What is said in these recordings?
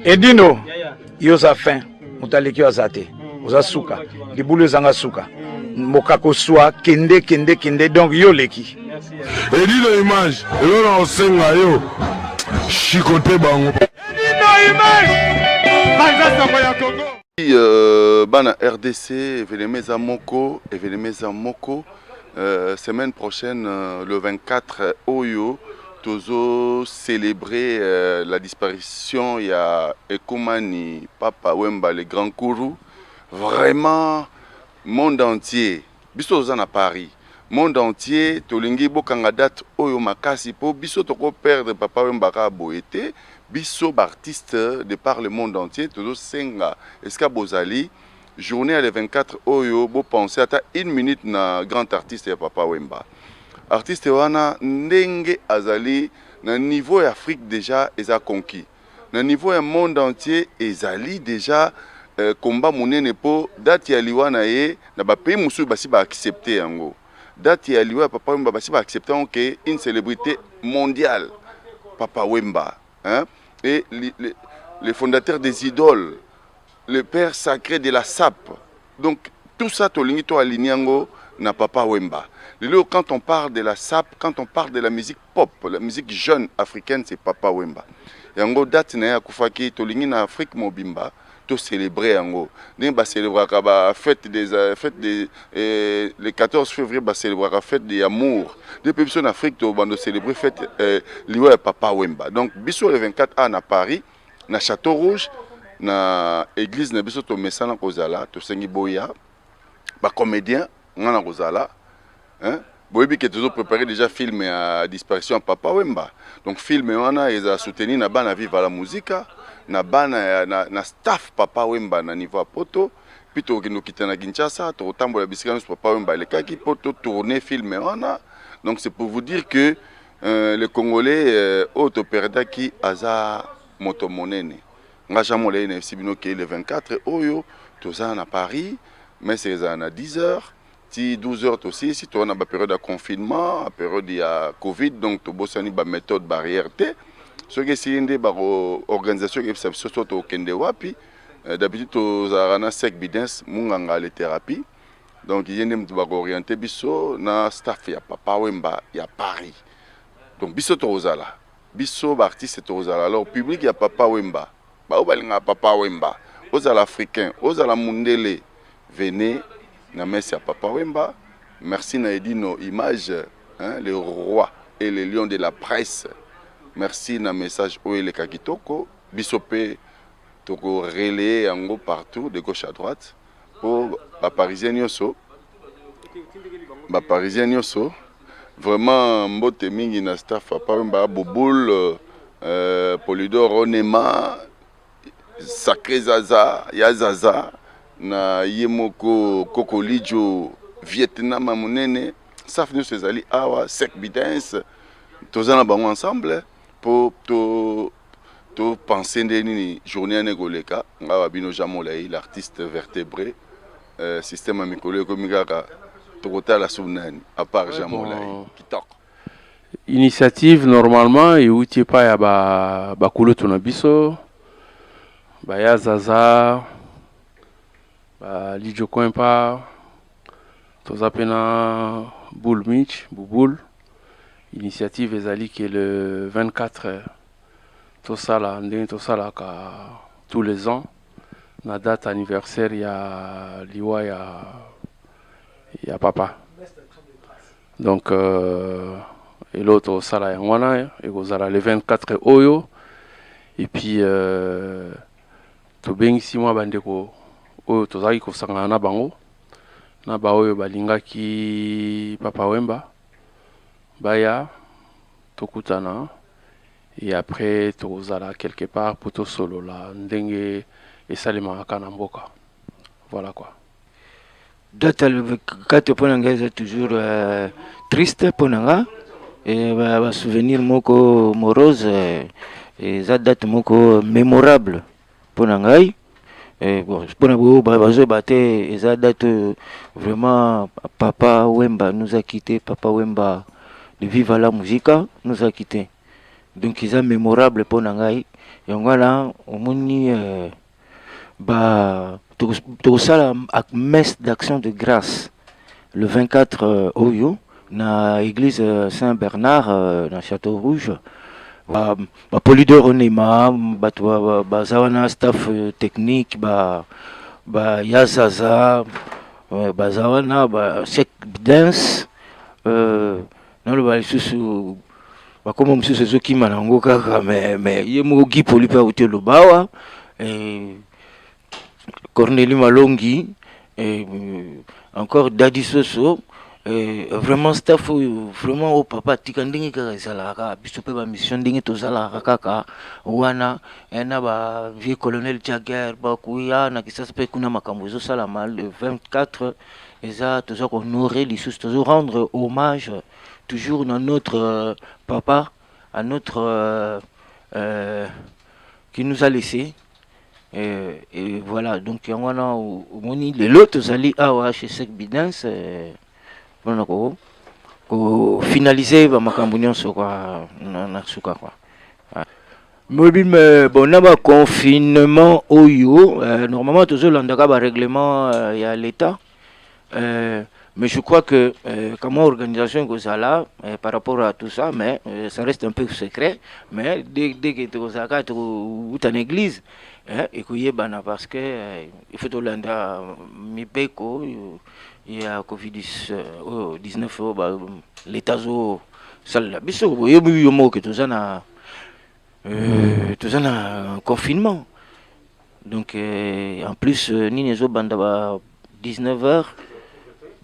Edino, yoza fin, mutaleki azate, oza suka, libulu zanga suka, mokako swa, kende, donc yo leki. Edino image, elona osenga yo, chikote bango. Edino image, banza soko ya Congo. Bana RDC, Evenemeza Moko, semaine prochaine, le 24 Oyo, Tozo célébrer la disparition, il y a Ekomani, Papa Wemba, le grand Kourou. Vraiment, monde entier, biso à Paris, monde entier, Tolingi Bokanga date Oyo Makasi, po biso toko perdre Papa Wemba Boete, biso artiste de par le monde entier, Tozo Senga, Eska Bozali, journée à le 24 Oyo, bo penser à une minute na grand artiste Papa Wemba. Artiste wana ndenge azali na niveau Afrique déjà eza conquis. Na niveau monde entier ezali déjà combat monene po date ya liwana ye na ba pays musu basi ba accepter yango. Date ya liwa Papa Wemba basi ba accepter que une célébrité mondiale Papa Wemba, hein? Et les fondateurs des idoles, le père sacré de la SAP. Donc tout ça tolingi to aligné na Papa Wemba. Quand on parle de la SAP, quand on parle de la musique pop, la musique jeune africaine, c'est Papa Wemba. Yango date na ya kufaki tolingi na Afrique mobimba, to célébrer yango. Ni ba célébrer ka fête des le 14 février ba célébrer la fête de l'amour. Depuis biso en Afrique to bando célébrer fête liwa Papa Wemba. Donc biso le 24 à na Paris, na Château Rouge, na église na biso to mesana kozala, to sengi boya, ba comédien ngana kozala. Hein? Boyebi qui est toujours préparé déjà film à disparition Papa Wemba. Donc film wana ils a soutenu na bana viva la musique, na bana na staff Papa Wemba na niveau à poto, puis to kino kitana Kinshasa, to tambola bisika Papa Wemba le kaki poto tourner film wana. Donc c'est pour vous dire que les Congolais auto perda qui aza moto monene. Ngaja molene sibino qui le 24 Oyo, toza na Paris, mais c'est à 10h. 12 heures aussi, si tu as une période de confinement, une période de Covid, donc tu as une méthode barrière. Ce qui est une organisation qui est surtout au Kendewapi, d'habitude tu as une sec bidens, munganga les thérapies. Donc il y a une orienté biso na staff ya Papa Wemba ya Paris. Donc biso to ozala, biso artiste to ozala. Alors public ya Papa Wemba, ba obalinga Papa Wemba, ozala africain, ozala mundele, venez. Merci à Papa Wemba, merci à Edino Image, hein, le roi et le lion de la presse. Merci na message Oele Kakitoko, Bisopé, Toko relais en partout, de gauche à droite, pour les Parisiens Nyoso. Les Parisiens Nyoso, vraiment, mbote mingi na staff, Papa Wemba, Boboul, Polydor, Onema, Sacré Zaza, Yazaza. Na yemoko Kokolijo Vietnam monene saf nous ezali awa sec bidens tozana bango ensemble pour to penser ndeni journée negoleka ngawa bino jamolai l'artiste vertébré système amikolo komikaka tokota la sunani à part jamolai kitoko initiative normalement et outil pas ya ba kulo tunabiso ba ya zaza Lidio Coimpa, Tozapena Boul Mitch, Bouboul. Initiative Ezali qui est le 24 Tosala, Tosala tous les ans. La date anniversaire, il y a Liwa, il y a Papa. Donc, et l'autre Tosala Yangwana, et Gozala le 24 Oyo. Et puis, Tobeng Sima Bandeko. Oyo tozaki kosangana na bango na ba oyo balingaki Papa Wemba baya tokutana et après tozala quelque part pour to solo la ndenge esalemaka na mboka. Voilà quoi. Date le 4 ponanga est toujours triste ponanga et va souvenir moko morose et ça date moko mémorable ponangai. Bon, ça date vraiment Papa Wemba nous a quitté, Papa Wemba de Viva la Musica nous a quitté. Donc ils sont mémorables pour Nangai yango wana omoni tokosala messe d'action de grâce le 24 oyo na église Saint-Bernard na Château Rouge. Polydor onema bato baza wana staff technique yazaza baza wana sek dance naloba lisusu bakoma mosusu ezokima nango kaka mais ye moko gipoli mpe auti lobawa Cornélie Malongi encore Dadi Soso vraiment staff vraiment au papa tika ndenge kaka ezalaka biso mpe bamission ndenge tozalaka kaka wana na vie colonel Jagger bakuya na kisasa mpe kuna makambo ezosalama le 24 eza toza kohonorer lisusu tozo rendre hommage toujours dans notre papa à notre qui nous a laissé et voilà donc yango wana omoni lelo tozali awa chez Sek Bidens mpona kofinalize bamakambo nyonso kwa na suka kwa mobile bon na baconfinement oyo normalement tozolandaka barèglement ya l'état mais je crois que comment organisation kozala par rapport à tout ça mais ça reste un peu secret mais dès que tozalaka tokouta na église ekoyebana parce que il faut tolanda mibeko ya covid-19 l'état zo salela biso boyebi yo moko toza na confinement donc en plus nini ezobanda ba 19h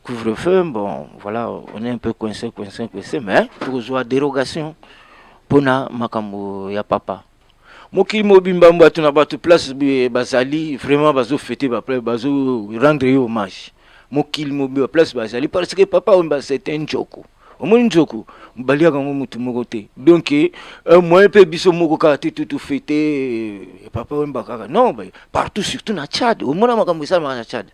couvre-feu bon voilà on est un peu coincé mais tokozwa dérogation pona makambo ya papa mokili mobimba mbatu na batu place bazali vraiment bazo fêter bazo rendre hommage mokili mobimba place bazali parce que papa omba c'était njoko omoni njoko mbaliaka ngo mutu moko te donc moi pe biso moko ka tout fêter papa omba kaka non partout surtout na Tchad omona makambo ça na Tchad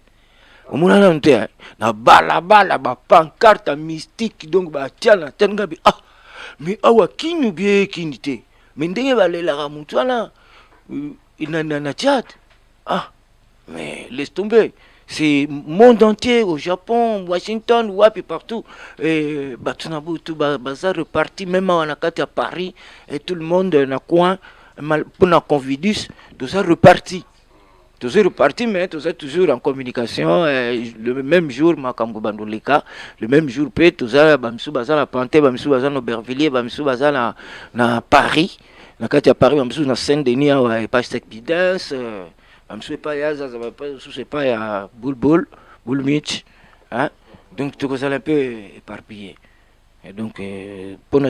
omona na nte na bala ba pancarte mystique donc ba tiana tanga bi mais awa kinu bien kinité mais ndenge balelaka mutu wana na Tchad mais laisse tomber c'est monde entier au Japon Washington wapi partout et batunabutu baza reparti même en akati à Paris et tout le monde na coin pour na convidus tout ça reparti mais tout ça toujours en communication le même jour makambo bandoleka le même jour pe tout ça bamsu baza na Pantin bamsu baza na Aubervilliers bamsu baza na Paris na kati ya Paris bamsu na Saint-Denis et pas Sek Bidens bamsu pas ya za c'est pas ya Boulmich hein donc tout ça un peu éparpillé et donc pour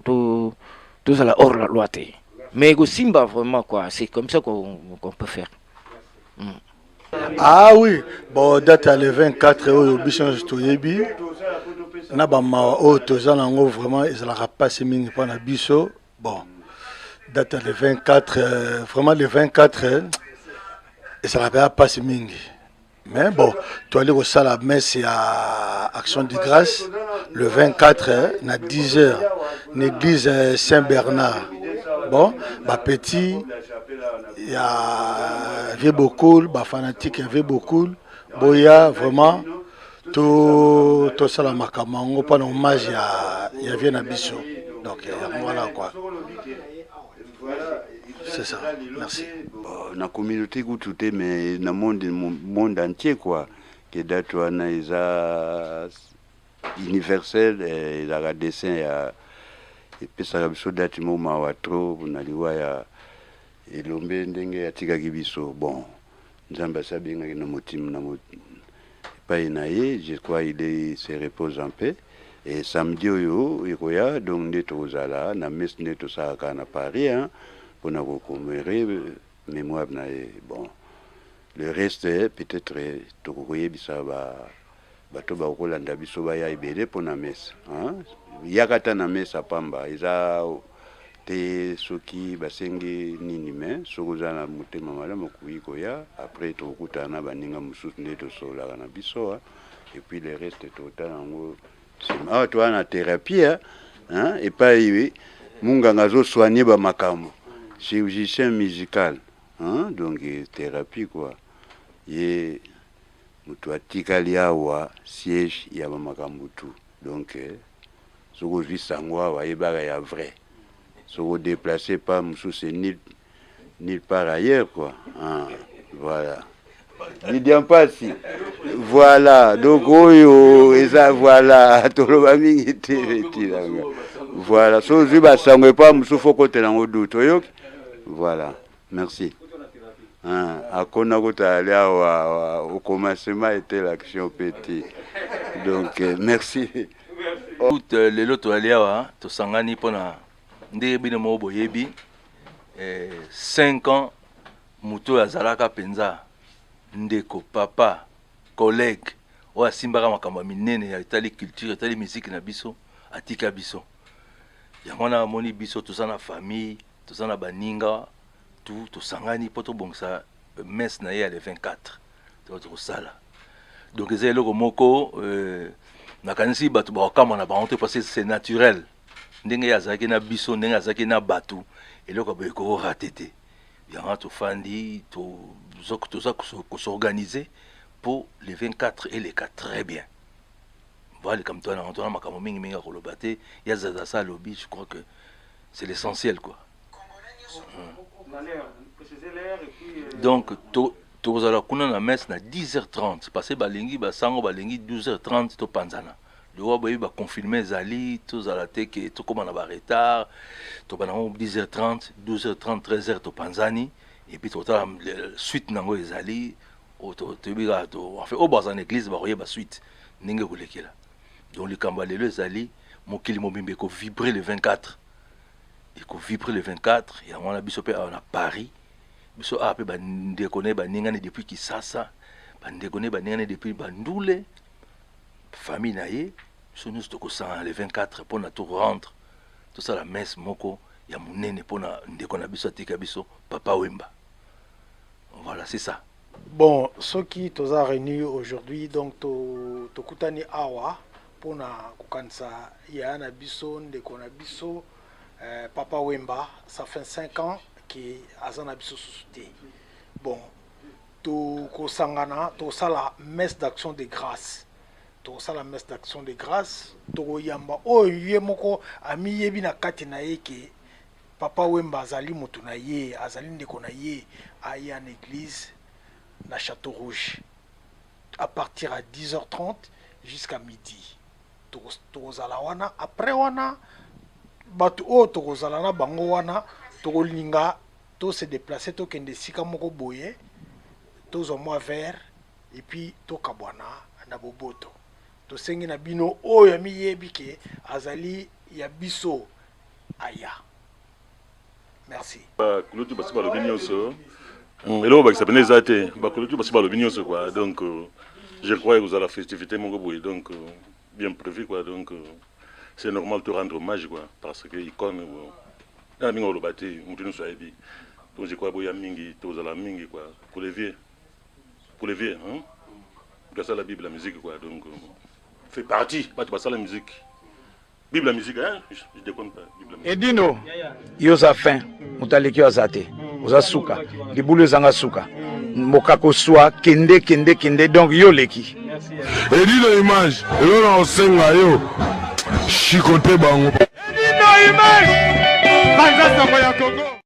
tout ça la hors la loi mais go simba vraiment quoi c'est comme ça qu'on peut faire. Ah oui, bon date le 24 au Bichange Toyebi. Na ba ma o tozana ngo vraiment ezalaka pas mingi pour na biso. Bon date le 24 vraiment le 24 ezalaka pas mingi. Mais bon, tu allais au salle à messe à Action de Grâce le 24 na 10h l'église Saint-Bernard. Bon, bah petit il y a avait beaucoup, bah fanatique il y avait beaucoup. Boya vraiment tout ça la makamango pas hommage il y avait na biso. Donc voilà quoi. C'est ça. Merci. La communauté goûtée mais dans le monde entier quoi. Que date wana isa universel et la dessin ya epesaka biso date moma wa trop na liwa ya elombe ndenge yatikaki biso bon nzambe asabengaki na motima na epai na ye je crois il se repose en paix et samedi oyo ekoya donc nde tozala na messe nde tosalaka na Paris mpona kokomere mémoire na ye bon le reste peut-être tokokoyebisa bato bakolanda biso baya ebele mpona messe yaka ta na messe apamba eza te soki basengi nini me soki oza na motema malamu okoki koya après tokokutana na baninga mosusu nde tosololaka na biso et puis le reste totala yango awa toza na thérapie epai munganga azosoigne bamakambo chirurgien musical, hein? Donc thérapie quoi. Et mutu atikali awa siège ya makambo tout. Donc ce que je sango awa ebaka ya vrai. Ce que déplacé pas musu c'est nulle part ailleurs quoi. Hein? Voilà. Didier Mpasi. Voilà. Donc oyo eza voilà toloba mingi te tilanga. Voilà. So zuba sango pas musu foko telango doute. Voilà. Merci. À Konagota, au commencement était l'action petit. Donc, merci. Les lots aléa, to sangani pona ndebi no mobo yebi 5 ans muto azalaka penza ndeko papa collègue o asimbaka makambo minene ya itali culture itali musique na biso atika biso yango na moni biso tozana famille tozana baninga tout tosangani poto bongsa messe na ye le 24 to sala donc ezali loko moko nakanisi bato bakama na bango parce que c'est naturel ndenge azaki na biso ndenge azaki na batu eloko boye ko raté yango tofandi to s'organiser pour les 24 et les 4 très bien. Voilà comme toi on a makambo mingi mingi kolobate ya zaza ça lobby je crois que c'est l'essentiel quoi. Donc tozala kuna na messe na 10h30 parce que balingi basango balingi 12h30 to panzana. Le roi boyi ba confirmer zali tozala te ke to koma na ba retard to bana 10h30 12h30 13h to panzani et puis tota suite nango ezali to biga to en fait au bas en église ba royer ba suite ndenge kolekela. Donc le kamba lelo ezali mokili mobimbe ko vibrer le 24. Il faut vibrer le 24 et on a biso pe à Paris biso a pe ba ndekone ba ningane depuis Kisasa ba ndekone ba ningane depuis Bandule famille naie so nous to ko sang le 24 pour na tout rendre tout ça la messe moko ya munene pour na ndekona biso tika biso papa Wemba. Voilà, c'est ça. Bon, ceux qui toza réunis aujourd'hui donc to kutani awa pour na kukansa ya na biso ndekona biso Papa Wemba, ça fait 5 ans qu'il a un abisso société. Bon, tout sangana, tout ça la messe d'action de grâce. Tout ça la messe d'action de grâce. Tout yamba. Oh, yemoko ami yebi na kati na ye ke Papa Wemba azali mutu na ye, azali ndeko na ye aye en église na Château Rouge. À partir à 10h30 jusqu'à midi. Tout zala wana après wana batu o tokozala na bango wana tokolinga to se déplacer to kende sika moko boye to zo moi vert et puis to kabwana na boboto to sengi na bino oyo ya miyebi ke azali ya biso aya. Merci. Kulutu basi ba lobi nyonso eloko bakisapene eza te bakulutu basi ba lobi nyonso quoi donc je crois que vous allez la festivité moko boye donc bien prévu quoi donc c'est normal de rendre hommage quoi parce que icône na mingi olobati mutu nyonso ayebi donc je crois boya mingi tozala mingi quoi pour les vieux hein parce que la Bible la musique quoi donc fait partie bato basala la musique Bible la musique hein je déconne pas Bible la musique Edino yoza fin mutaleki azate oza suka libulu ezanga suka mokako swa kende donc yo leki Edino image elona osenga yo Chicoté bango. Edino image. Banza Sango ya Congo.